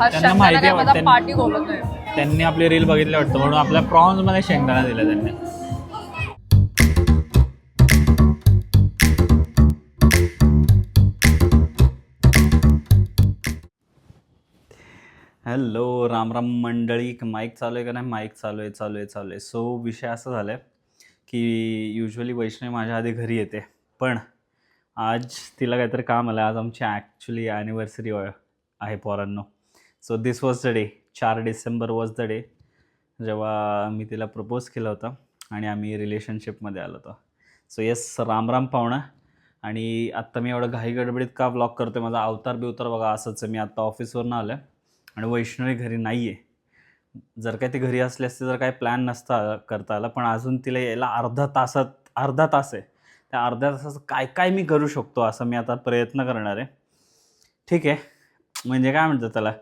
त्यांना माहिती आहे माझा पार्टी बोलतोय. त्यांनी आपली रील बघितली वाटतं म्हणून आपल्या प्रॉन्स मध्ये शेंगदाणा दिला त्यांनी. हॅलो राम राम मंडळी. माईक चालू आहे का नाही? माईक चालू आहे. सो विषय असा झाला आहे की युजली वैष्णवी माझ्या आधी घरी येते, पण आज तिला काहीतरी काम आलं. आज आमची ॲक्च्युली ॲनिव्हर्सरी आहे पोरांनो. So this was the day. 4 December was the day जेव्हा मी तिला प्रपोज केलं होतं आणि आम्ही रिलेशनशिपमध्ये आलो होतो. सो येस, राम राम पाहुणा. आणि आत्ता मी एवढं घाई गडबडीत का ब्लॉग करतो आहे? माझा अवतार बिवतार बघा असंच आहे. मी आत्ता ऑफिसवरून आलो आहे आणि वैष्णवी घरी नाही आहे. जर काय ती घरी असली असते तर काही प्लॅन नसता करता आला, पण अजून तिला यायला अर्धा तास आहे. त्या अर्ध्या तासाचं काय काय मी करू शकतो असं मी आता प्रयत्न करणार आहे. ठीक आहे, म्हणजे काय म्हणतात त्याला,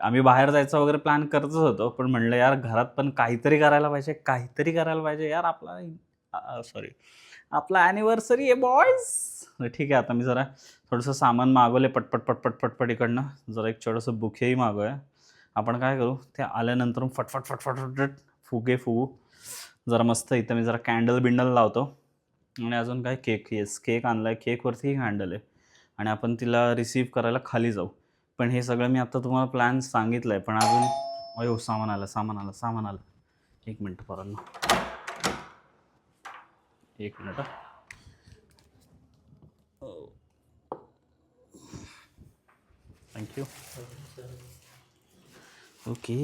आम्ही बाहेर जायचं वगैरे प्लॅन करतच होतो, पण म्हणलं यार घरात पण काहीतरी करायला पाहिजे यार. आपला ॲनिव्हर्सरी आहे बॉयज. ठीक आहे, आता मी जरा थोडंसं सामान मागवले पटपट इकडनं. जरा एक छोटंसं बुकेही मागवूया. आपण काय करू, ते आल्यानंतर फटफट फुगे फुगू जरा मस्त. इथं मी जरा कॅन्डल लावतो. आणि अजून काय, केक आणला आहे. केकवरती कॅन्डल आहे आणि आपण तिला रिसीव्ह करायला खाली जाऊ. पण हे सगळं मी आता तुम्हाला प्लॅन सांगितलं आहे, पण अजून अयो सामान आलं. एक मिनटं पोरांनो, एक मिनट. थँक्यू. ओके,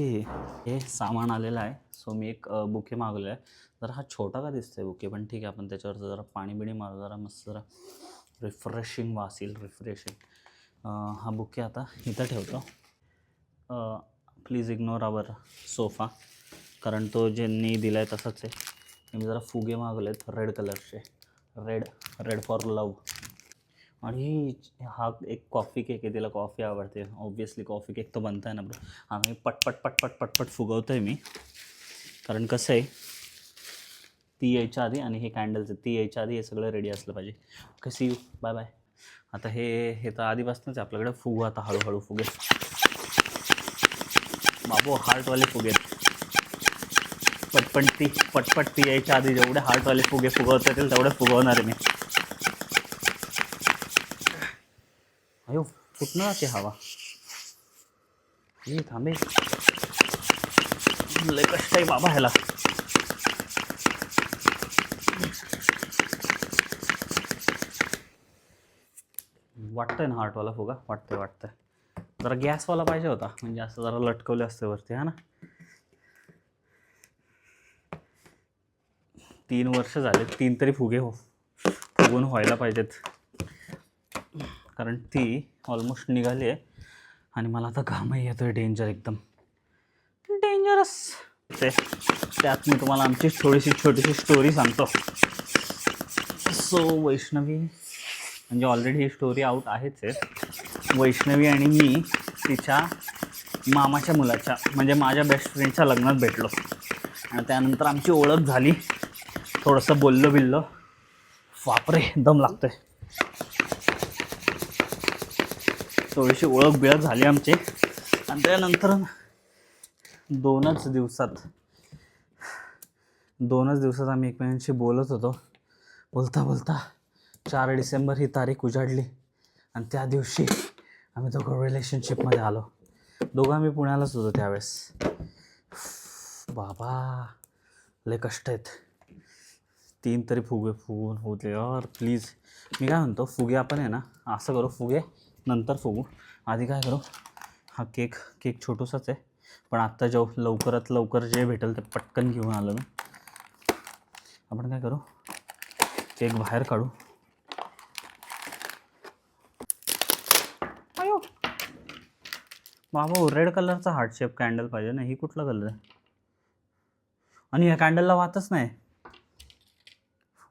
हे सामान आलेलं आहे. सो मी एक बुके मागवलं आहे. जरा हा छोटा का दिसतोय बुके, पण ठीक आहे, आपण त्याच्यावर जरा पाणी बिणी मारू, जरा मस्त, जरा रिफ्रेशिंग वासील. हा बुके आता इथं ठेवतो. प्लीज इग्नोर आवर सोफा, कारण तो ज्यांनी दिला आहे तसंच आहे. मी जरा फुगे मागवले आहेत रेड कलरचे. रेड फॉर लव. आणि हा एक कॉफी केक आहे, तिला कॉफी आवडते. ऑब्वियसली कॉफी केक तो बनता है ना ब्रो. आम्ही पटपट फुगवतो आहे मी, कारण कसं आहे, ती यायच्या आधी आणि हे कॅन्डल्स ती यायच्या आधी हे सगळं रेडी असलं पाहिजे. Okay, see you, bye. आता हे तर आधीपासूनच आहे आपल्याकडे. फुगू आता हळूहळू फुगे. बाबू हार्टवाले फुगे. पटपट ती यायच्या आधी जेवढे हार्टवाले फुगे फुगवता येतील तेवढे फुगवणार आहे मी. अयो कुठनं जाते हवा? हे थांबे, लय कष्ट आहे बाबा ह्याला. वाटतंय ना हार्टवाला फुगा? वाटतंय. जरा गॅसवाला पाहिजे होता, म्हणजे असं जरा लटकवले असते वरती, हा ना. 3 वर्ष झाले, 3 तरी फुगे फुगून व्हायला पाहिजेत, कारण ती ऑलमोस्ट निघाली आहे. आणि मला आता घामही येतोय डेंजर, एकदम डेंजरस. त्यात मी तुम्हाला आमची थोडीशी छोटीशी स्टोरी सांगतो. सो वैष्णवी, म्हणजे ऑलरेडी ही स्टोरी आऊट आहेच आहे. वैष्णवी आणि मी तिच्या मामाच्या मुलाच्या, म्हणजे माझ्या बेस्ट फ्रेंडच्या लग्नात भेटलो आणि त्यानंतर आमची ओळख झाली. थोडंसं बोललो. बापरे, दम लागतोय. थोडीशी ओळख बिळख झाली आमची आणि त्यानंतर 2च दिवसात आम्ही एकमेकांशी बोलत होतो. बोलता 4 डिसेंबर ही तारीख उजाडली आणि त्या दिवशी आम्ही दोघं रिलेशनशिपमध्ये आलो. दोघं आम्ही पुण्यालाच होतो त्यावेळेस. बाबा लय कष्ट आहेत. 3 तरी फुगे फुगून होते यार, प्लीज. मी काय म्हणतो, फुगे आपण आहे ना असं करू, फुगे नंतर फुगू. आधी काय करू, हा केक छोटूसाच आहे, पण आत्ता लवकरात लवकर जे भेटेल ते पटकन घेऊन आलो मी. आपण काय करू, केक बाहेर काढू. अयो बाबा, रेड कलरचा हार्ट शेप कॅन्डल पाहिजे ना. ही कुठला कलर आहे? आणि ह्या कॅन्डलला वातच नाही.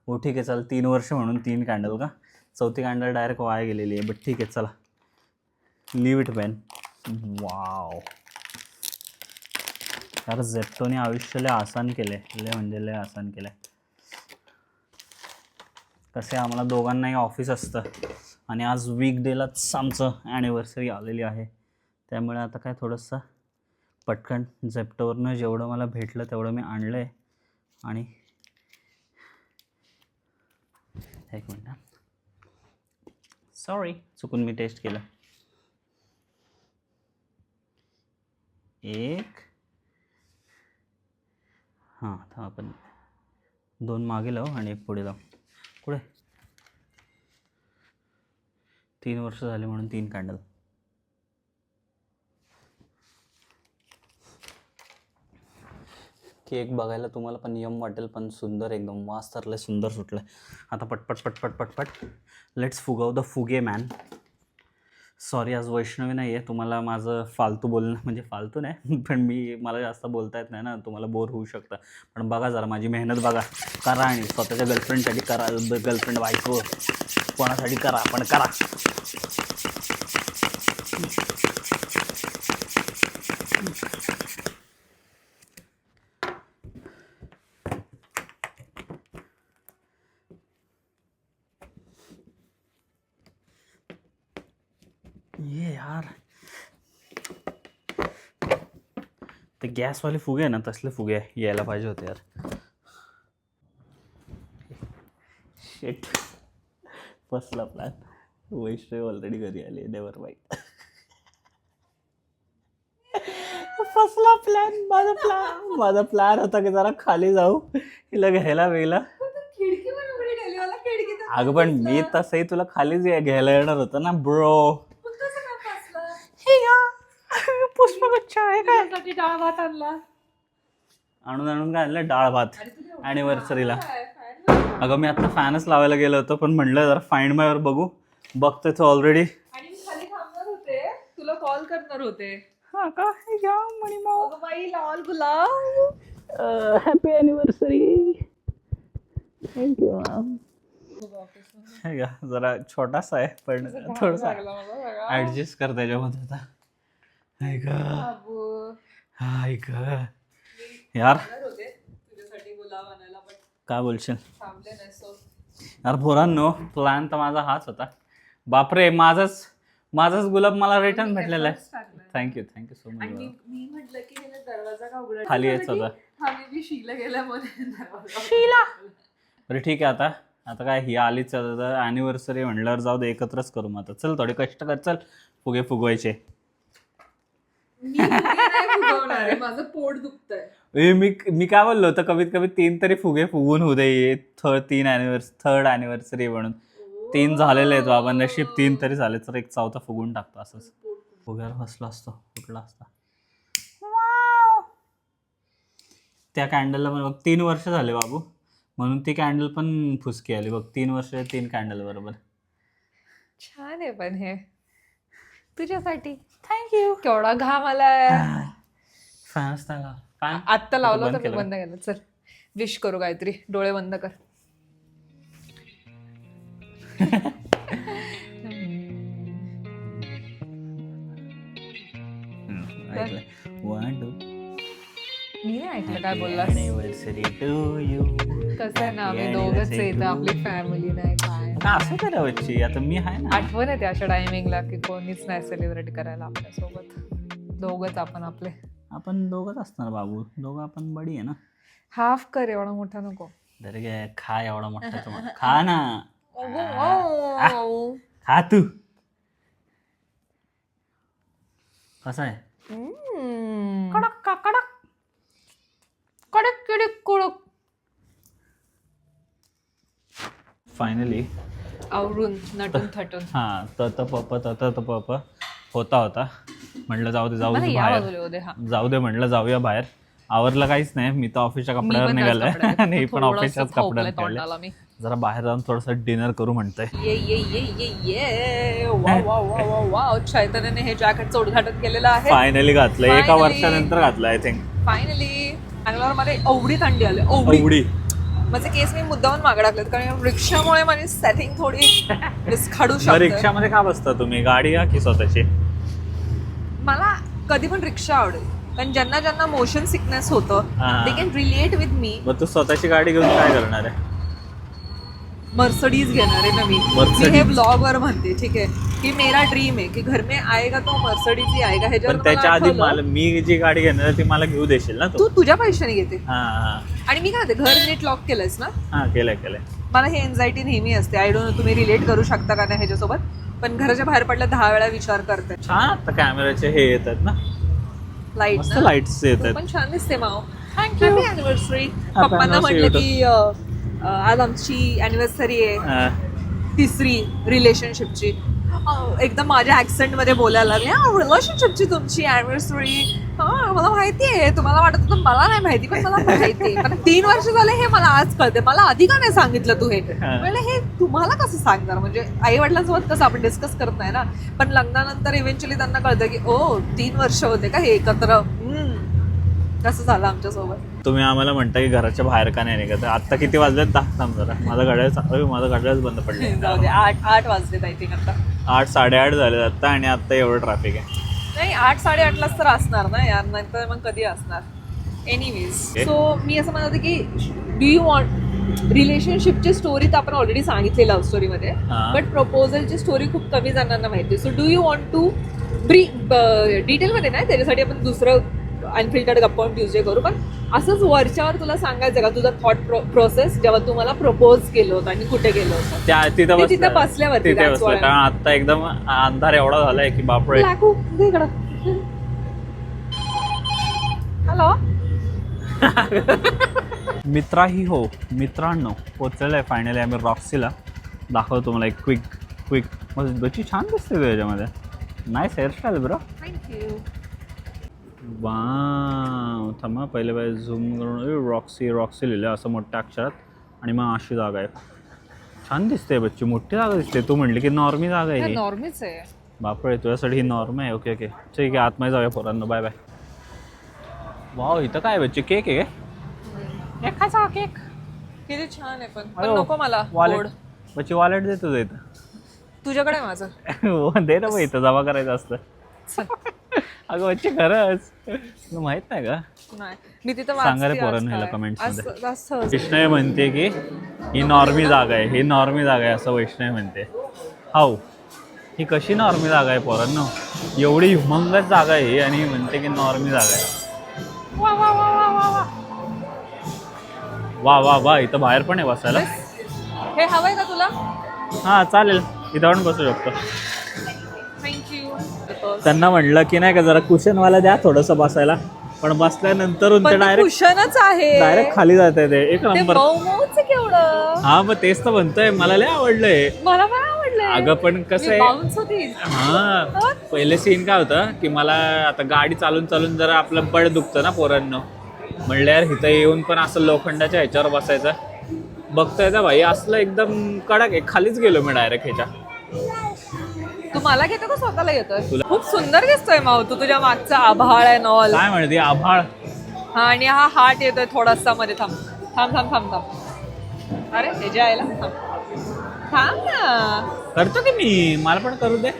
हो ठीक आहे, चल 3 वर्ष म्हणून 3 कॅन्डल का? 4थी कॅन्डल डायरेक्ट वाया गेलेली आहे, बट ठीक आहे, चला लीव इट मॅन. वाव यार, झेप्टोने आयुष्य लय आसान केले, लय आसान केलं. कसे आम्हाला दोघांनाही ऑफिस असतं आणि आज वीकडेलाच आमचं ॲनिव्हर्सरी आलेली आहे. त्यामुळे आता काय थोडंसं पटकन झेप्टोवरनं जेवढं मला भेटलं तेवढं मी आणलं आहे. आणि एक मिनिट, सॉरी चुकून मी टेस्ट केलं. एक, हां आता आपण 2 मागे लावू आणि एक पुढे लावू. पुढे 3 वर्ष झाले म्हणून 3 कॅन्डल. केक बघायला तुम्हाला पण यम वाटेल, पण सुंदर एकदम वास तर लय सुंदर सुटलं. आता पटपट पटपट पटपट लेट्स फुगव द फुगे मॅन. सॉरी आज वैष्णवी नाही आहे. तुम्हाला माझं फालतू बोलणं, म्हणजे फालतू नाही पण मला जास्त बोलता येत नाही ना, तुम्हाला बोर होऊ शकतं. पण बघा जरा माझी मेहनत बघा, करा आणि स्वतःच्या गर्लफ्रेंडसाठी करा. गर्लफ्रेंड बायको कोणासाठी करा, पण करा. ये यार, ते गॅसवाले फुगे आहे ना, तसले फुगे यायला पाहिजे होते यार. शेट, फसला प्लॅन. वैष्णवी ऑलरेडी घरी आली. Never mind. फसला प्लॅन. माझा प्लॅन होता की जरा खाली जाऊ, हिला घ्यायला वेळेला. अगं पण मी तसंही तुला खालीच घ्यायला येणार होतं ना ब्रो. पुष्पगुच्छ आहे काय? डाळ भात आणला. आणून काय आणलं? डाळ भात ॲनिव्हर्सरीला. अगं मी आता फॅनच लावायला गेलो होतो, पण म्हणलं जरा फाइंड मायवर बघू. बघतोय तो ऑलरेडी. आणि मी खाली थांबणार होते, तुला कॉल करणार होते. हा का? घ्या मणिमाऊ. अगं बाई, लाल गुलाब. Happy anniversary. Thank you ma'am. हे का जरा छोटासा आहे, पण थोडासा ऍडजस्ट कर त्याच्यामध्ये आता. यार काय बोलशील यार पोरांनो, प्लॅन तर माझा हाच होता. बापरे, माझाच गुलाब मला रिटर्न भेटलेला आहे. Thank you so much. मी म्हटलं की दरवाजा का उघडा खाली यायचं होता. शीला गेल्यामुळे शीला. बरं ठीक आहे, आता काय ही आलीच ॲनिव्हर्सरी म्हणल्यावर जाऊ दे, एकत्रच करू. मग आता चल थोडे कष्ट कर, चल फुगे फुगवायचे. माझं पोट दुखतंय. मी काय बोललो होतं, कमीत कमी 3 तरी फुगे फुगून होऊ दे. थर्ड ॲनिव्हर्सरी म्हणून 3 झालेले आहेत बाबा. नशीब 3 तरी झाले, तर एक 4था फुगून टाकतो. असंच फुग्यावर बसलो असतो, कुठला असता. त्या कॅन्डलला पण बघ 3 वर्ष झाले बाबू, म्हणून ती कॅन्डल पण फुसकी आली बघ. 3 वर्ष 3 कॅन्डल बरोबर. छान आहे पण हे तुझ्यासाठी. थँक्यू. केवढा घाम आलाय. फॅनच नाही आत्ता लावलं तर मी बंद केलं. चल विश करू काहीतरी. डोळे बंद कर. मी नाही ऐकलं काय बोललास. कसं आहे ना, आम्ही दोघंच येतं, आपली फॅमिली नाही काय असं करावची. आता मी आहे ना, आठवण येते अशा टायमिंगला की कोणीच नाही सेलिब्रेट करायला आपल्यासोबत. दोघंच आपण दोघंच असणार बाबू. दोघं आपण बडी आहे ना. हाफ कर, एवढा मोठा नको. दर गे खा एवढा मोठा. खा ना, खा तू. कसा आहे? कडक का कडक, कडक कडक कडक. फायनली आवरून नटून थटून. हा तत पप होता. म्हटलं जाऊ दे बाहेर. जाऊ दे म्हटलं, जाऊया बाहेर. आवरलं काहीच नाही, मी तर ऑफिसच्या कपड्यावर निघालोय आणि पण ऑफिसच्याच कपड्यावर निघाले. जरा बाहेर जाऊन थोडंसं डिनर करू म्हणतोय. चैतन्याने हे जॅकेटचं उद्घाटन केलेलं आहे. फायनली घातलं, एका वर्षानंतर घातलं आय थिंक. फायनली बँगलोर मध्ये एवढी थंडी आली. एवढी माझे केस मी मुद्दामून मागे टाकलेत, कारण रिक्षामुळे माझी सेटिंग थोडी विस्खाडू शकते. रिक्षामध्ये का बसता तुम्ही? गाडी की स्वतःची? मला कधी पण रिक्षा आवडेल, कारण ज्यांना मोशन सिकनेस होतं they can relate with me. मग तू स्वतःची गाडी घेऊन काय करणार आहे? मर्सडीज घेणार आहे ना मी Mercedes. हे ब्लॉग वर म्हणते ठीक आहे की मेरा ड्रीम आहे की घर में आएगा तो मर्सडीज ही आएगा ह्याच्यावर पण त्याच्या मला आधी आठवलं, मी जी गाडी घेणार आहे ती मला घेऊ देशील ना तू तू? तुझ्या पैशाने घेते हा हा आणि मी काय म्हणते, घर नीट लॉक केलंयस ना. हा केलंय केलंय. मला हे एन्झायटी नेहमी असते. आय डोंट नो तुम्ही रिलेट करू शकता का नाही ह्याच्यासोबत, पण घराच्या बाहेर पडल्या 10 वेळा विचार करते. छान आता कॅमेराचे हे येतात ना, लाईट मस्त लाईट्स येतात. पण छान दिसते माव. थँक्यू. Happy anniversary. पप्पांना anniversary म्हटलं होतं. की आज आमची अॅनिव्हर्सरी आहे, हा. 3री रिलेशनशिपची. एकदम माझ्या ऍक्सेंट मध्ये बोलायला लागले, रिलेशनशिपची तुमची अॅनिव्हर्सरी. मला माहिती आहे, तुम्हाला वाटत होतं मला नाही माहिती, पण मला माहिती आहे. पण 3 वर्ष झाले हे मला आज कळते. मला आधी का नाही सांगितलं तू हे? म्हणजे हे तुम्हाला कसं सांगणार, म्हणजे आई वडिलांसोबत कसं आपण डिस्कस करत नाही ना, पण लग्नानंतर इव्हेंच्युअली त्यांना कळतं की ओ 3 वर्ष होते का हे एकत्र. कसं झालं आमच्यासोबत. तुम्ही आम्हाला म्हणता की घराच्या बाहेर का नाही निघत. आता किती वाजले? 10 थांब जरा, माझं घड्याळच बंद पडलं. जाऊ दे, 8 वाजलेत आय थिंक आता. 8 साडेआठ झाले आता, आणि आता एवढं ट्रॅफिक आहे. नाही 8-8:30लाच तर असणार ना यार, नाहीतर मग कधी असणार. एनिवेज, सो मी असं म्हणत होते की डू यू वॉन्ट रिलेशनशिपची स्टोरी तर आपण ऑलरेडी सांगितली लव्ह स्टोरीमध्ये, हा. बट प्रपोजलची स्टोरी खूप कमी जणांना माहिती. So do you want to डिटेलमध्ये नाही, त्याच्यासाठी आपण दुसरं अनफिल्टर्ड गप्पा ट्यूजडे करू, पण असंच वरच्यावर तुला सांगायचं का तुझा थॉट प्रोसेस जेव्हा तू मला प्रपोज केलं होतं आणि कुठे गेलो होतं? तिथे बसल्यावरती, तिथे बसलं, कारण आता एकदम अंधार एवढा झालाय की बापरे. हॅलो मित्राही हो, मित्रांनो पोचलेलं आहे फायनली आम्ही रॉक्सीला. दाखवतो तुम्हाला एक क्विक मग बची छान दिसते त्याच्यामध्ये. Nice hairstyle bro. Thank you. Wow, थांबा पहिले झूम करून रॉक्सी लिहिलं असं मोठ्या अक्षरात, आणि मग अशी जागा आहे. छान दिसते बच्ची, मोठी जागा दिसते. तू म्हटली की नॉर्मी जागा आहे ही. नॉर्मीच आहे. बापरे, तुझ्यासाठी ही नॉर्म आहे. ओके ओके ठीक आहे, आतमध्ये जाऊया पोरांनो. Bye bye. वाव, इथं काय बच्ची? केक आहे काय? खायचा केक किती छान आहे, पण नको मला. वॉलेट बच्ची, वॉलेट दे तुझं इथं. तुझ्याकडे आहे माझं. दे ना मग, इथं जमा करायचं असतं. अगं बच्ची खरंच तुला माहित नाही का? नाही, मी तिथं सांगा रे वाचते पोरांनो ह्याला आजकाल. कमेंट्समध्ये. असं वैष्णवी म्हणते की ही नॉर्मी जागा आहे, ही नॉर्मी जागा आहे असं वैष्णवी म्हणते. हाऊ, ही कशी नॉर्मी जागा आहे पोरांनो? एवढी ह्युमंगस जागा आहे ही, आणि ही म्हणते की नॉर्मी जागा आहे. वा वा वा वा वा वा. वा वा वा, इथं बाहेर पण आहे बसायला. हे हवंय का तुला? हां चालेल, इथं पण बसू शकतो. थँक्यू. त्यांना म्हटलं की नाही का जरा कुशनवाला द्या थोडंसं बसायला, पण बसल्यानंतर ते डायरेक्ट कुशनच आहे. डायरेक्ट खाली जाते ते. एक ते नंबर. मऊच केवढं. हा मग तेच तर म्हणतोय, मला लय आवडलंय. मला पण आवडलंय. अगं पण कसं आहे, बाउन्स होती. हा पहिले सीन काय होतं की मला आता गाडी चालून चालून जरा आपलं बळ दुखतं ना पोरांनो. म्हणलं यार इथं येऊन पण असं लोखंडाच्या ह्याच्यावर बसायचं. बघतोय ना भाई, असलं एकदम कडक आहे. खालीच गेलो मी डायरेक्ट ह्याच्या. तू मला घेतो का स्वतःला येतोय? खूप सुंदर दिसतोय माऊ. तू तुझ्या मागचा आभाळ आहे नॉल. काय म्हणते आभाळ? हा, आणि हा हार्ट येतोय थोडासा मध्ये. थांब थांब थांब थांब थांब. अरे हे जे आहे ना, थांब ना. करतो की मी, मला पण करू दे.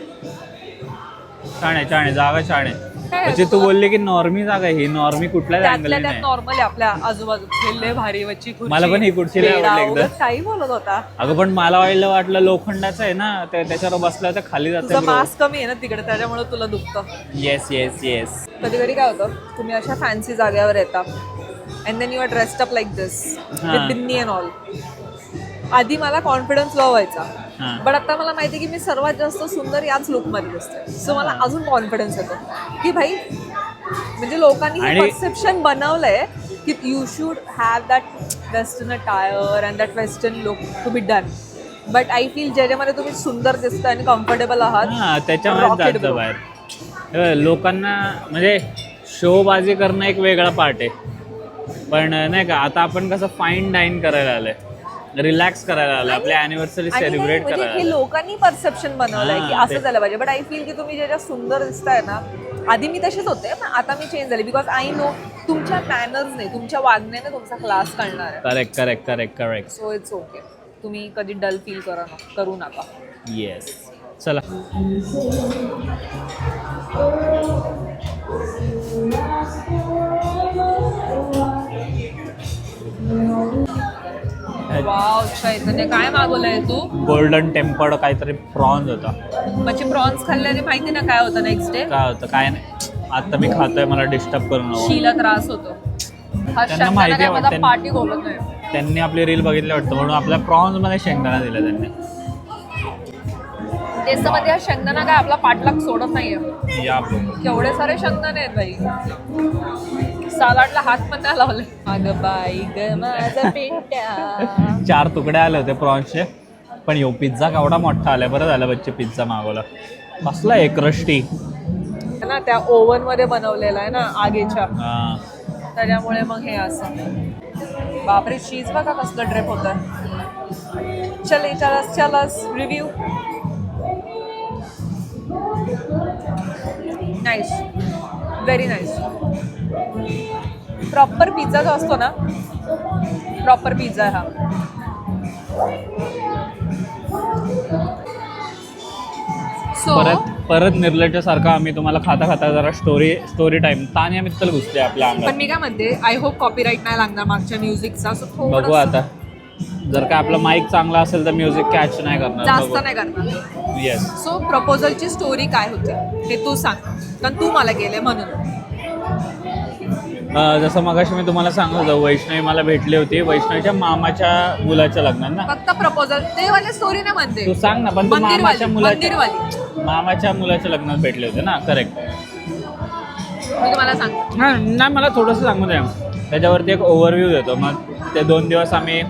छान आहे, छान आहे जागा, छान आहे. काय म्हणजे तू बोलले की नॉर्मी जागा आहे. ही नॉर्मी कुठल्याच अँगल त्यातल्या त्यात नाही. नॉर्मल आहे आपल्या आजूबाजू. खेळले भारी वच्ची खुर्ची. मला पण ही खुर्ची लय आवडली एकदम. उगाच काही बोलत होता. अगं पण मला वाटलं लोखंडाचं आहे ना, त्याच्यावर बसलं तर खाली तुझा जातं. मास कमी आहे ना तिकडे, त्याच्यामुळे तुला दुखतं. Yes yes yes. कधी कधी काय होतं, तुम्ही अशा फॅन्सी जागेवर येता and then you are dressed up like this with बिन्नी अँड ऑल. आधी मला कॉन्फिडन्स लो व्हायचा, बट आता मला माहिती की मी सर्वात जास्त सुंदर याच लुकमध्ये दिसते. सो मला अजून कॉन्फिडन्स येतो की भाई, म्हणजे लोकांनी हे परसेप्शन बनवलंय की you should have that western attire and that western look to be done. But I feel ज्याच्यामध्ये तुम्ही सुंदर दिसता आणि कम्फर्टेबल आहात, त्याच्यामध्ये जायचं बाहेर. लोकांना म्हणजे शोबाजी करणं एक वेगळा पार्ट आहे, पण नाही का आता आपण कसं फाईन डाईन करायला आलंय, रिलॅक्स करायला आलं, आपल्या अॅनिव्हर्सरी सेलिब्रेट करायला. हे लोकांनी परसेप्शन बनवलंय की असं झालं पाहिजे. बट आय फील की तुम्ही ज्याच्या सुंदर दिसताय ना, आधी मी तसेच होते पण आता मी चेंज झाले, बिकॉज आय नो तुमच्या मॅनर्सने, तुमच्या वागण्याने तुमचा क्लास कळणार आहे. Correct correct correct correct. So it's okay. तुम्ही कधी डल फील करू नका. येस, चला. वाव चैतन्य, काय मागवलंय तू? गोल्डन टेम्पर्ड काहीतरी प्रॉन्स होता. म्हणजे प्रॉन्स खाल्ल्याने माहिती ना काय होतं नेक्स्ट डे? काय होतं काय नाही, आता मी खातोय, मला डिस्टर्ब करू नको. शीला त्रास होतो. हा त्यांना शेंगदाणा माहिती काय आहे माझा वाटतं. पाठी घोलत नाही. त्यांनी आपली रील बघितली वाटतं, म्हणून आपल्या प्रॉन्स मध्ये शेंगदाणा दिला त्यांनी. टेस्ट मध्ये हा शेंगदाणा काय आपला पाठलाग सोडत नाहीये. या केवढे सारे शेंगदाणे आहेत बाई. सलाडला हात पण नाही लावले. अगं बाई ग माझा पिंट्या. 4 तुकडे आले होते प्रॉन्सचे, पण यो पिझ्झा केवढा मोठा आलाय. बरं झालं बच्चे पिझ्झा मागवला. कसला एक रस्टी ना, त्या ओव्हन मध्ये बनवलेला आहे ना आगीच्या, हा. त्याच्यामुळे मग हे असं. बापरे, चीज बघा कसलं ड्रेप होतं. चले चलस चलस review. Nice, very nice. Proper pizza जो असतो ना, प्रॉपर पिझ्झा हा. सो परत निर्लज्जासारखा आम्ही तुम्हाला खाता खाता जरा स्टोरी टाइम तान्या मित्तल घुसते आपल्या पण अंगात. मी काय म्हणते, आय होप कॉपीराईट नाही लागणार मागच्या म्युझिकचा. सो बघू आता, जर का आपला माईक चांगला असेल तर म्युझिक कॅच नाही करणार. जास्त नाही करणार. येस. सो प्रपोजलची स्टोरी काय होती हे तू सांग, कारण तू मला केले म्हणून. जसं मगाशी मी तुम्हाला सांगत होतो, वैष्णवी मला भेटली होती वैष्णवीच्या मामाच्या मुलाच्या लग्नात ना. फक्त प्रपोजल ते वाले स्टोरी नाही म्हणते. तू सांग ना, पण तू मामाच्या मंदिरवाली मुलाच्या लग्नात भेटले होते ना. करेक्ट. मी तुम्हाला सांग. नाही, मला थोडंसं सांगू द्या, त्याच्यावरती एक ओव्हरव्ह्यू देतो. मग ते 2 दिवस आम्ही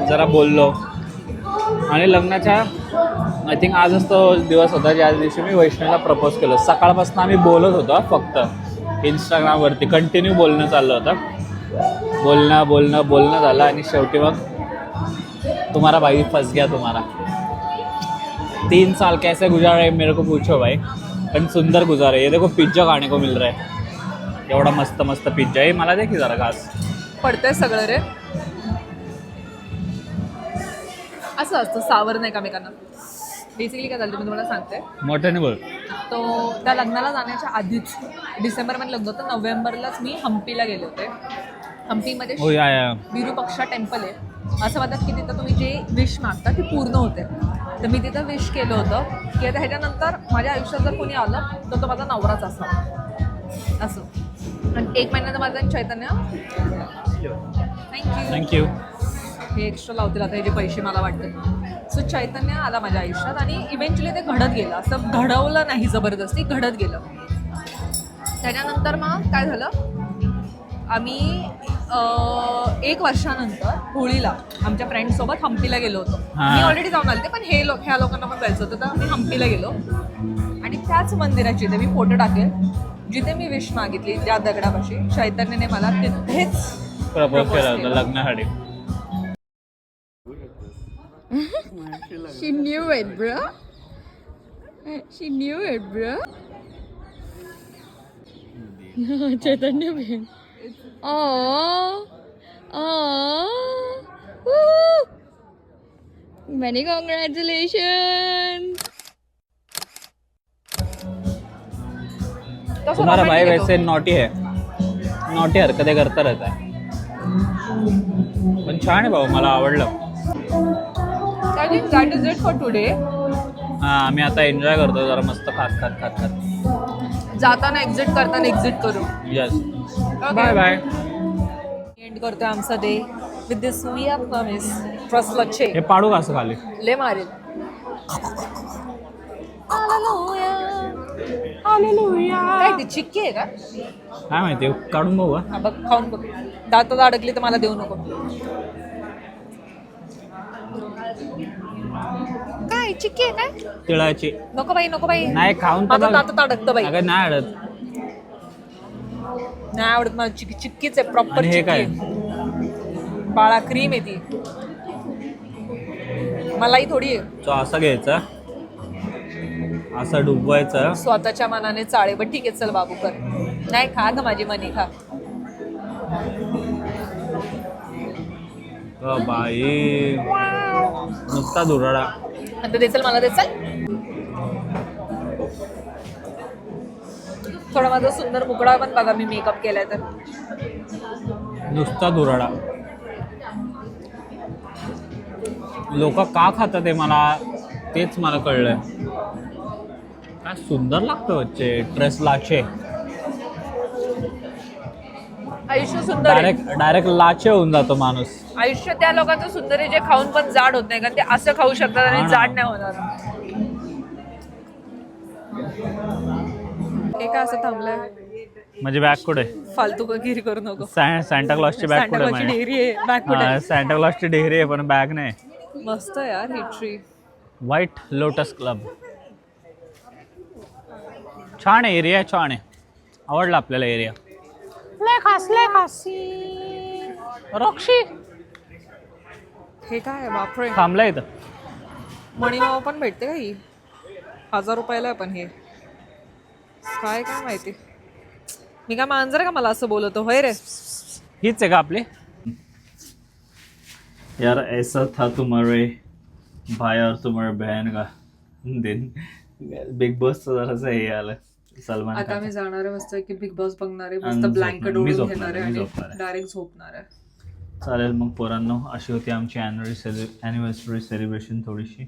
जरा बोललो, आणि लग्नाच्या आय थिंक आजच तो दिवस होता ज्या दिवशी मी वैष्णवीला प्रपोज केलं. सकाळपासून आम्ही बोलत होतो, फक्त इंस्टाग्रामवरती कंटिन्यू बोलणं चाललं होतं. बोलणं झालं, आणि शेवटी मग तुम्हारा भाई फंस गया तुम्हारा. 3 साल कैसे गुजारे मेरे को पूछो भाई, पण सुंदर गुजारे. ये देखो पिज्जा खाने को मिल रहा है, एवढा मस्त मस्त पिज्जा आहे. मला देखील जरा घास पडतंय सगळं रे. असं असतं सावर नाही कामेकांना. बेसिकली काय झालं मी तुम्हाला सांगते. मोठ्याने बोल. तो त्या लग्नाला जाण्याच्या आधीच डिसेंबरमध्ये लग्न होतं, नोव्हेंबरलाच मी हम्पीला गेले होते. हम्पीमध्ये हो या विरूपक्षा टेम्पल आहे. असं म्हणतात की तिथं तुम्ही जे विश मागता ती पूर्ण होते. तर मी तिथं विश केलं होतं की आता ह्याच्यानंतर माझ्या आयुष्यात जर कोणी आलं तर तो माझा नवराच असा असं. आणि 1 महिन्याचं माझं चैतन्य. थँक्यू. हे एक्स्ट्रा लावतील आता, हे जे पैसे मला वाटते. सो चैतन्य आला माझ्या आयुष्यात, आणि इव्हेंच्युअली ते घडत गेलं. असं घडवलं नाही जबरदस्ती, घडत गेलं. त्याच्यानंतर मग काय झालं, आम्ही 1 वर्षानंतर होळीला आमच्या फ्रेंड्ससोबत हम्पीला गेलो होतो. मी ऑलरेडी जाऊन आले पण ह्या लोकांना पण जायचं होतं, तर आम्ही हम्पीला गेलो. आणि त्याच मंदिराची इथे मी फोटो टाकेल जिथे मी विश मागितली, ज्या दगडापाशी चैतन्यने मला तिथेच प्रपोज केलं होतं लग्नासाठी. She knew it, bro. She knew it, bro. Chaitanya bhai. Oh. Woo. Many congratulations. तुम्हारा भाई वैसे नॉटी है, नॉटी हरकतें करता रहता है, पण छान आहे भाऊ, मला आवडलं. I think that is it for today. हां, आम्ही आता एन्जॉय करतो जरा मस्त खात. जाताना एक्झिट करताना एक्झिट करू. यस. Bye bye. एंड करतोय आमचा day with this we are promise trust लच्छे. हे पाडू का असं खाली? ले मारेल. काय ती चिक्की आहे का? काय माहिती, काढून बघू. हा बघ, खाऊन बघ. दातात अडकली तर मला देऊ नको. काय चिक्की आहे काय? तिळाची. नको बाई. नाही, खाऊन माझं दातात अडकतं बाई. अगं नाही अडत. नाही आवडत मला चिक्कीच आहे, प्रॉपर. आणि हे काय? बाळा क्रीम आहे ती. मलाही थोडी आहे. तो असं घ्यायचा, असं डुबवायचं. स्वतःच्या मनाने चाळे. पण ठीक आहे, चल बाबू कर. नाही खा ग माझी मनी, खा. बाई नुसता धुराडा. नंतर देचल मला देचल. थोडा माझा सुंदर मुकडा पण बघा मी मेकअप केलाय तर. नुसता धुराडा. लोक का खातात ते मला तेच मला कळलंय. काय सुंदर लागतं बच्चे ट्रेस लाचे. आयुष्य सुंदर आहे. डायरेक्ट लाचे होऊन जातो माणूस. आयुष्य त्या लोकांचं सुंदर आहे जे खाऊन पण जाड होत नाही, कारण ते असं खाऊ शकतात आणि हा ना. जाड नाही होणार. हे काय असं थांबलंय? म्हणजे बॅग कुठे? फालतू गिरी करू नको. सॅन्टा क्लॉसची बॅग कुठे? सांताक्लॉजची डेअरी आहे, बॅग कुठे? सॅन्टा क्लॉसची डेअरी आहे पण बॅग नाही. मस्त यार ही ट्री. व्हाईट लोटस क्लब छान आहे. एरिया छान आहे. आवडला आपल्याला एरिया. रॉक्शी हे काय आहे बापरे. थांबला इथं. मणिमाव पण भेटते का ही? 1000 रुपयाला आहे पण हे काय काय माहिती. मी काय मांजर आहे का मला असं बोलवतो? होय रे. हीच आहे का आपली? यार ऐसा था तुम्हारे भाई और तुम्हारे बहन का दिन. बिग बॉसचं जरासं हे आलं. सलमान आता खान. मी जाणार आहे मस्त की बिग बॉस बघणार आहे, मस्त आणि ब्लँकेट झोपणार. मी ओढून झोपणार घेणार आहे, आहे मी आणि झोपणार आहे. डायरेक्ट झोपणार आहे. चालेल मग पोरांनो, अशी होती आमची ॲनिव्हर्सरी सेलिब्रेशन. थोडीशी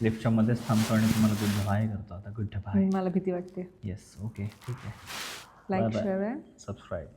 लिफ्टच्या मध्येच थांबतो आणि तुम्हाला गुड बाय करतो आता. Good bye. मला भीती वाटते. येस ओके ठीक आहे. Like Bye bye. शेअर आहे. सबस्क्राईब.